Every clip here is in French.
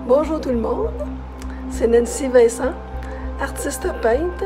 Bonjour tout le monde, c'est Nancy Vincent, artiste peintre.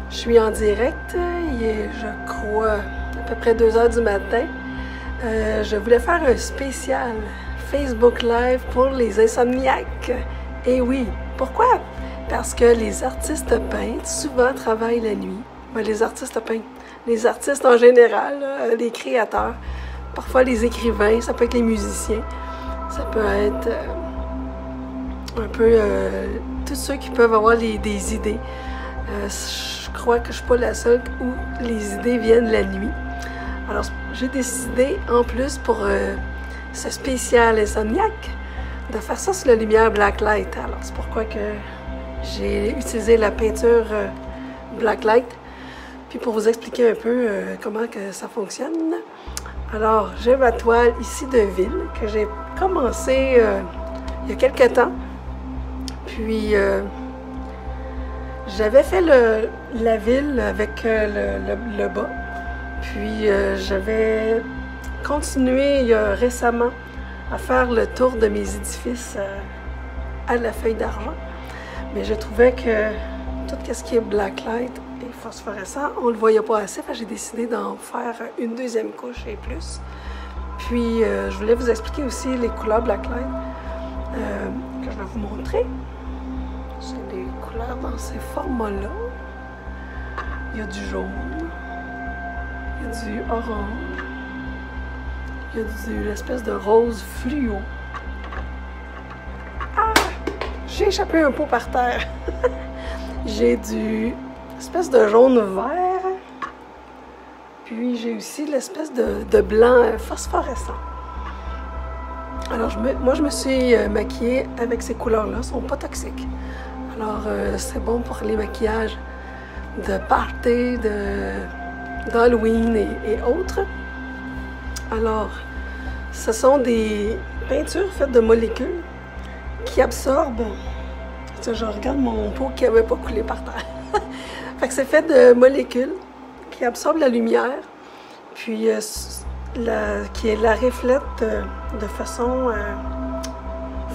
Je suis en direct, il est, je crois, à peu près 2 h du matin. Je voulais faire un spécial Facebook Live pour les insomniaques. Et oui, pourquoi? Parce que les artistes peintres souvent travaillent la nuit. Ben, les artistes peintres, les artistes en général, les créateurs, parfois les écrivains, ça peut être les musiciens, ça peut être un peu tous ceux qui peuvent avoir des idées. Je crois que je ne suis pas la seule où les idées viennent la nuit. Alors, j'ai décidé, en plus, pour ce spécial insomniaque, de faire ça sous la lumière Blacklight. Alors, c'est pourquoi que j'ai utilisé la peinture Blacklight. Puis pour vous expliquer un peu comment que ça fonctionne. Alors, j'ai ma toile ici de ville que j'ai commencé il y a quelques temps. Puis, j'avais fait la ville avec le bas. Puis, j'avais continué récemment à faire le tour de mes édifices à la feuille d'argent. Mais je trouvais que tout ce qui est blacklight et phosphorescent, on ne le voyait pas assez. J'ai décidé d'en faire une deuxième couche et plus. Puis, je voulais vous expliquer aussi les couleurs blacklight que je vais vous montrer. C'est des couleurs dans ces formats-là. Il y a du jaune, il y a du orange, il y a de l'espèce de rose fluo. Ah! J'ai échappé un pot par terre. J'ai du espèce de jaune vert. Puis j'ai aussi l'espèce de blanc phosphorescent. Alors moi je me suis maquillée avec ces couleurs-là. Elles ne sont pas toxiques. Alors c'est bon pour les maquillages de party, d'Halloween et autres. Alors, ce sont des peintures faites de molécules qui absorbent. Je regarde mon pot qui n'avait pas coulé par terre. Fait que c'est fait de molécules qui absorbent la lumière, puis qui la reflète de façon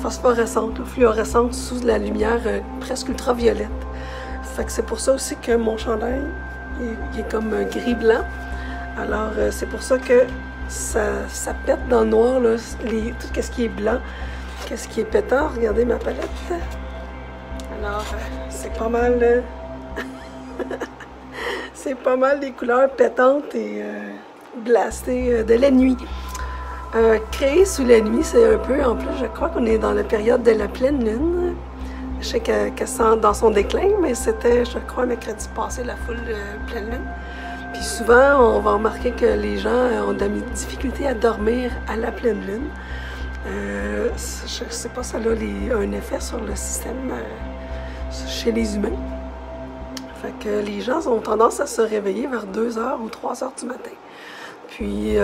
phosphorescente ou fluorescente sous la lumière presque ultraviolette. Fait que c'est pour ça aussi que mon chandail il est comme gris-blanc. Alors c'est pour ça que ça pète dans le noir, là, tout ce qui est blanc, qu'est-ce qui est pétant. Regardez ma palette. Alors c'est pas mal... c'est pas mal des couleurs pétantes et blastées de la nuit. Créé sous la nuit, c'est un peu, en plus, je crois qu'on est dans la période de la pleine lune. Je sais qu'elle sent dans son déclin, mais c'était, je crois, mercredi passé, la full pleine lune. Puis souvent, on va remarquer que les gens ont de la difficulté à dormir à la pleine lune. Je ne sais pas, ça a un effet sur le système chez les humains. Fait que les gens ont tendance à se réveiller vers 2 h ou 3 h du matin. Puis,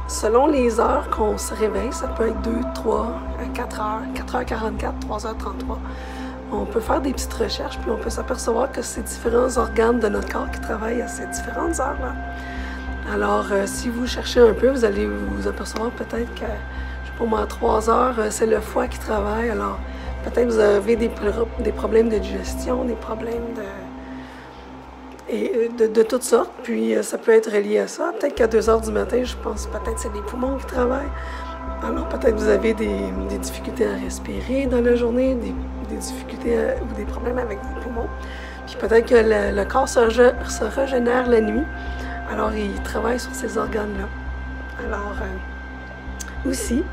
selon les heures qu'on se réveille, ça peut être 2, 3, 4 h, 4h44, 3h33. On peut faire des petites recherches, puis on peut s'apercevoir que c'est différents organes de notre corps qui travaillent à ces différentes heures-là. Alors, si vous cherchez un peu, vous allez vous apercevoir peut-être que, je sais pas moi, à 3 h, c'est le foie qui travaille. Alors, peut-être vous avez des problèmes de digestion, des problèmes de toutes sortes. Puis ça peut être relié à ça. Peut-être qu'à 2 h du matin, je pense peut-être que c'est les poumons qui travaillent. Alors peut-être vous avez des difficultés à respirer dans la journée, des difficultés ou des problèmes avec vos poumons. Puis peut-être que le corps se régénère la nuit. Alors il travaille sur ces organes-là. Alors aussi,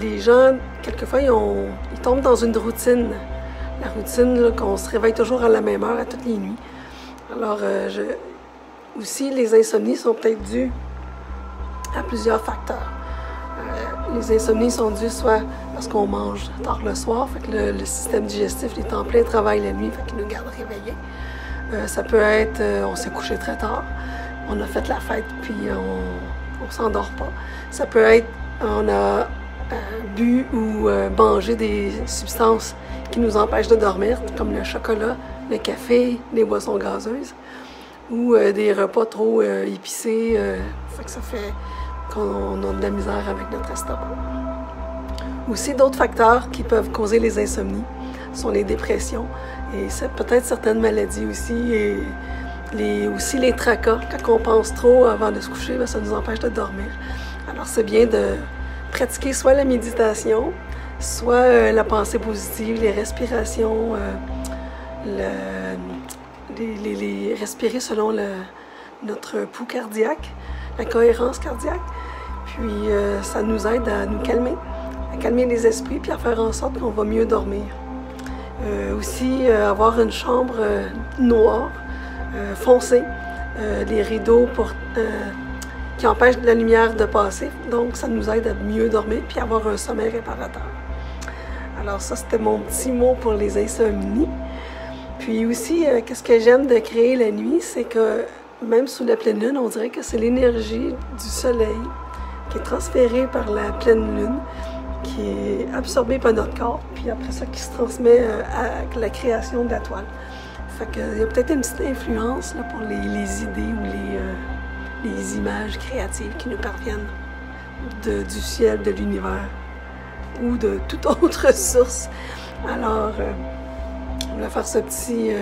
les gens, quelquefois, ils tombent dans une routine. La routine, qu'on se réveille toujours à la même heure, à toutes les nuits. Alors, aussi, les insomnies sont peut-être dues à plusieurs facteurs. Les insomnies sont dues soit parce qu'on mange tard le soir, fait que le système digestif est en plein travail la nuit, fait qu'il nous garde réveillés. Ça peut être, on s'est couché très tard, on a fait la fête, puis on s'endort pas. Ça peut être, on a bu ou mangé des substances qui nous empêchent de dormir, comme le chocolat, le café, les boissons gazeuses, ou des repas trop épicés, fait que ça fait qu'on a de la misère avec notre estomac. Aussi, d'autres facteurs qui peuvent causer les insomnies sont les dépressions et peut-être certaines maladies aussi, et aussi les tracas. Quand on pense trop avant de se coucher, bien, ça nous empêche de dormir. Alors, c'est bien de pratiquer soit la méditation, soit la pensée positive, les respirations, les respirer selon notre pouls cardiaque, la cohérence cardiaque. Puis, ça nous aide à nous calmer, les esprits, puis à faire en sorte qu'on va mieux dormir. Aussi, avoir une chambre noire, foncée, les rideaux qui empêchent la lumière de passer. Donc, ça nous aide à mieux dormir puis avoir un sommeil réparateur. Alors ça, c'était mon petit mot pour les insomnies. Puis aussi, qu'est-ce que j'aime de créer la nuit, c'est que même sous la pleine lune, on dirait que c'est l'énergie du soleil qui est transférée par la pleine lune, qui est absorbée par notre corps, puis après ça, qui se transmet à la création de la toile. Fait qu'il y a peut-être une petite influence là, pour les idées ou les images créatives qui nous parviennent du ciel, de l'univers ou de toute autre source. Alors, on va faire ce petit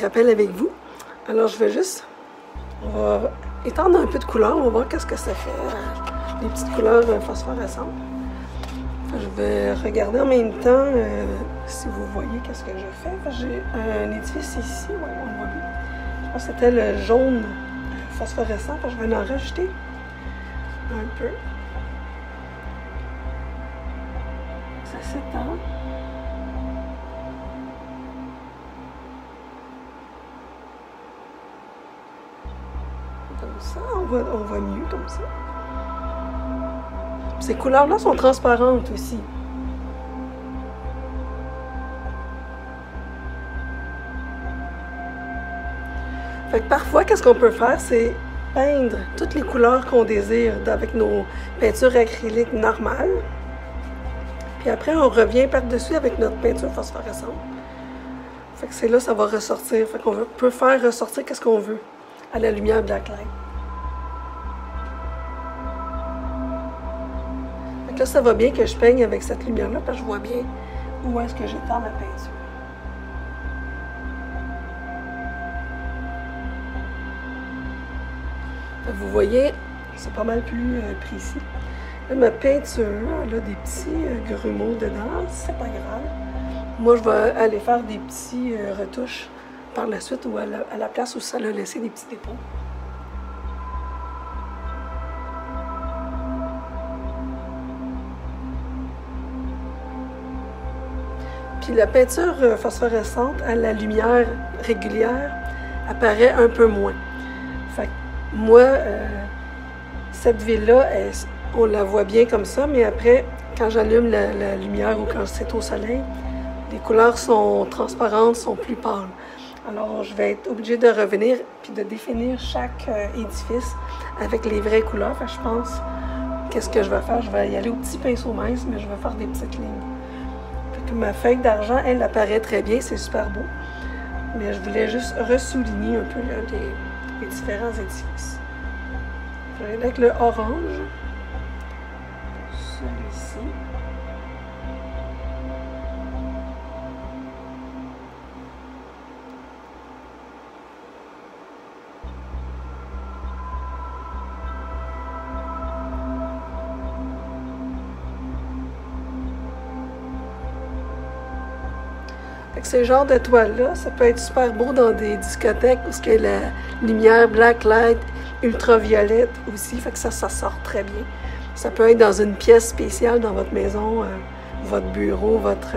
rappel avec vous. Alors, je vais juste... On va étendre un peu de couleur, on va voir qu'est-ce que ça fait. Les petites couleurs phosphorescentes. Je vais regarder en même temps si vous voyez qu'est-ce que je fais. J'ai un édifice ici, ouais, on le voit bien. Je pense que c'était le jaune phosphorescent. Je vais en rajouter un peu. Ça s'étend. Comme ça, on voit mieux comme ça. Ces couleurs-là sont transparentes aussi. Fait que parfois, qu'est-ce qu'on peut faire, c'est peindre toutes les couleurs qu'on désire avec nos peintures acryliques normales. Puis après, on revient par-dessus avec notre peinture phosphorescente. Fait que c'est là, ça va ressortir. Fait qu'on peut faire ressortir qu'est-ce qu'on veut à la lumière blacklight. Fait que là, ça va bien que je peigne avec cette lumière-là, parce que je vois bien où est-ce que j'étends ma peinture. Vous voyez, c'est pas mal plus précis. Là, ma peinture, elle a des petits grumeaux dedans, c'est pas grave. Moi, je vais aller faire des petits retouches par la suite ou à la place où ça a laissé des petits dépôts. Puis la peinture phosphorescente à la lumière régulière apparaît un peu moins. Fait que moi, cette ville-là, on la voit bien comme ça, mais après, quand j'allume la lumière ou quand c'est au soleil, les couleurs sont transparentes, sont plus pâles. Alors, je vais être obligée de revenir puis de définir chaque édifice avec les vraies couleurs. Fait que je pense, qu'est-ce que je vais faire? Je vais y aller au petit pinceau mince, mais je vais faire des petites lignes. Fait que ma feuille d'argent, elle apparaît très bien, c'est super beau. Mais je voulais juste ressouligner un peu là, les différents édifices. Je vais aller avec le orange. Celui-ci. Ces genres de toiles-là, ça peut être super beau dans des discothèques où il y a la lumière blacklight, ultraviolette aussi, fait que ça sort très bien. Ça peut être dans une pièce spéciale dans votre maison, votre bureau, votre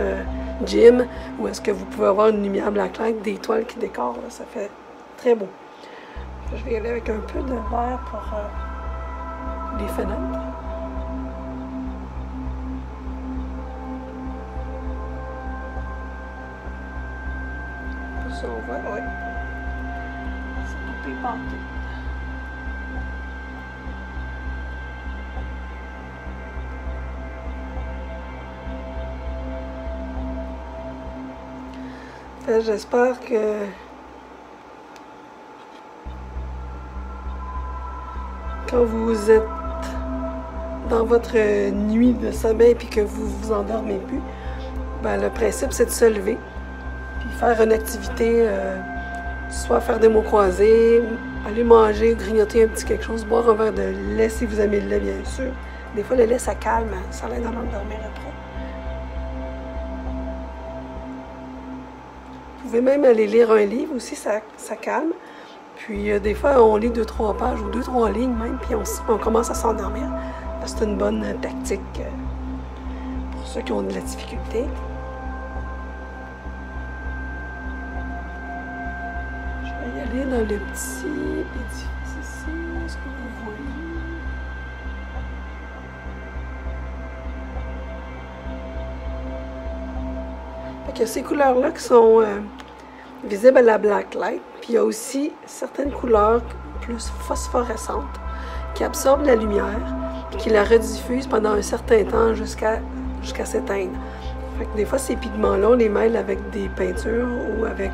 gym, où est-ce que vous pouvez avoir une lumière blacklight, des toiles qui décorent, là, ça fait très beau. Je vais y aller avec un peu de vert pour les fenêtres. Ça, on voit, oui. C'est pas pimenté. J'espère que quand vous êtes dans votre nuit de sommeil puis que vous vous endormez plus, ben, le principe c'est de se lever puis faire une activité, soit faire des mots croisés, aller manger, grignoter un petit quelque chose, boire un verre de lait si vous aimez le lait bien sûr. Des fois le lait ça calme, ça l'aide à m'endormir après. Vous pouvez même aller lire un livre aussi, ça calme. Puis des fois, on lit 2-3 pages ou 2-3 lignes même, puis on commence à s'endormir. C'est une bonne tactique pour ceux qui ont de la difficulté. Je vais y aller dans le petit édifice ici. Est-ce que vous voyez? Fait que ces couleurs-là qui sont visibles à la black light. Puis il y a aussi certaines couleurs plus phosphorescentes qui absorbent la lumière et qui la rediffusent pendant un certain temps jusqu'à s'éteindre. Fait que des fois, ces pigments-là, on les mêle avec des peintures ou avec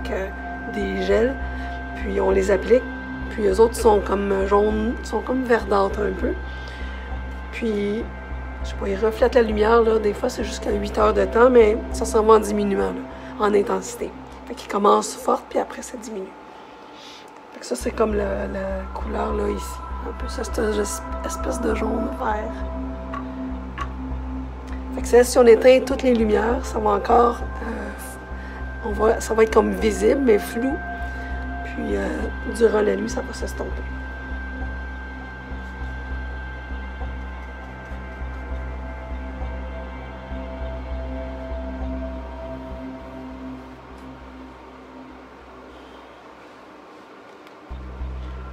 des gels, puis on les applique. Puis eux autres sont comme jaunes, sont comme verdâtres un peu. Puis, je sais pas, ils reflètent la lumière, là. Des fois, c'est jusqu'à 8 heures de temps, mais ça s'en va en diminuant, là, en intensité. Fait qu'ils commencent forte, puis après, ça diminue. Fait que ça, c'est comme la couleur, là, ici. Un peu ça, c'est une espèce de jaune vert. Fait que si on éteint toutes les lumières, ça va encore... ça va être comme visible, mais flou. Puis, durant la nuit, ça va s'estomper.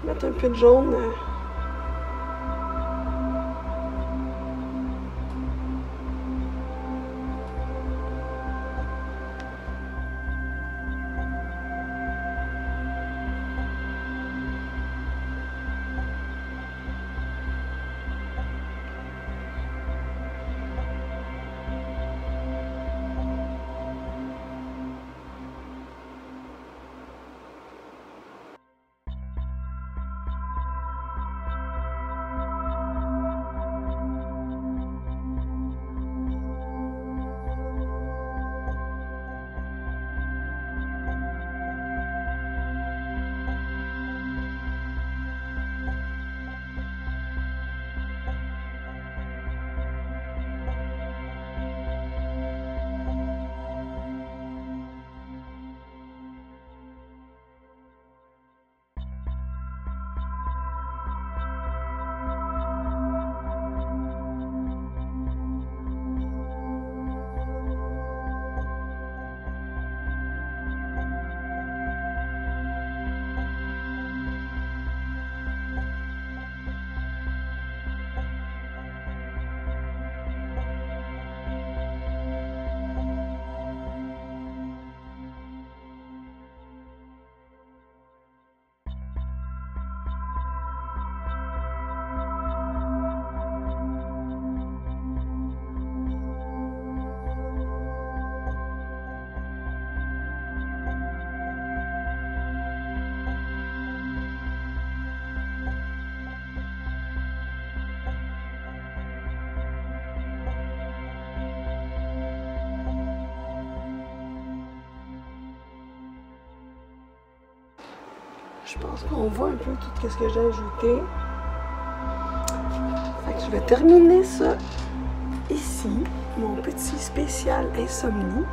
Mettre un peu de jaune. Je pense qu'on voit un peu tout ce que j'ai ajouté. Fait que je vais terminer ça ici, mon petit spécial insomniaque.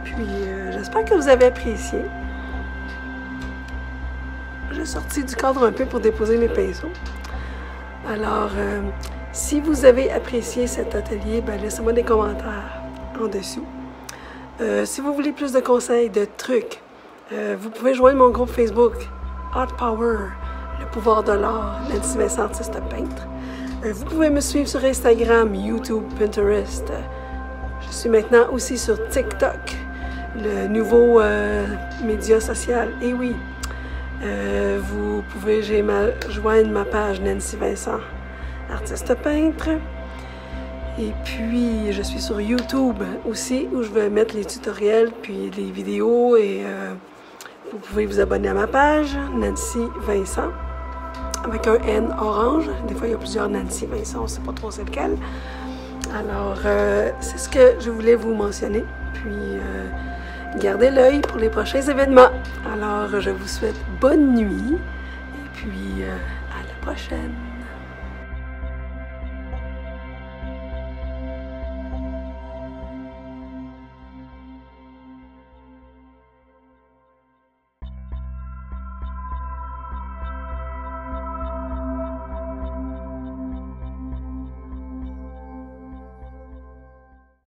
Puis j'espère que vous avez apprécié. J'ai sorti du cadre un peu pour déposer mes pinceaux. Alors, si vous avez apprécié cet atelier, ben, laissez-moi des commentaires en dessous. Si vous voulez plus de conseils, de trucs, vous pouvez joindre mon groupe Facebook Art Power, le pouvoir de l'art, Nancy Vincent, artiste peintre. Vous pouvez me suivre sur Instagram, YouTube, Pinterest. Je suis maintenant aussi sur TikTok, le nouveau média social. Et oui, vous pouvez joindre ma page Nancy Vincent, artiste peintre. Et puis, je suis sur YouTube aussi, où je vais mettre les tutoriels, puis les vidéos. Et vous pouvez vous abonner à ma page, Nancy Vincent. avec un N orange. Des fois, il y a plusieurs Nancy Vincent, on ne sait pas trop c'est lequel. Alors, c'est ce que je voulais vous mentionner. Puis, gardez l'œil pour les prochains événements. Alors, je vous souhaite bonne nuit et puis à la prochaine.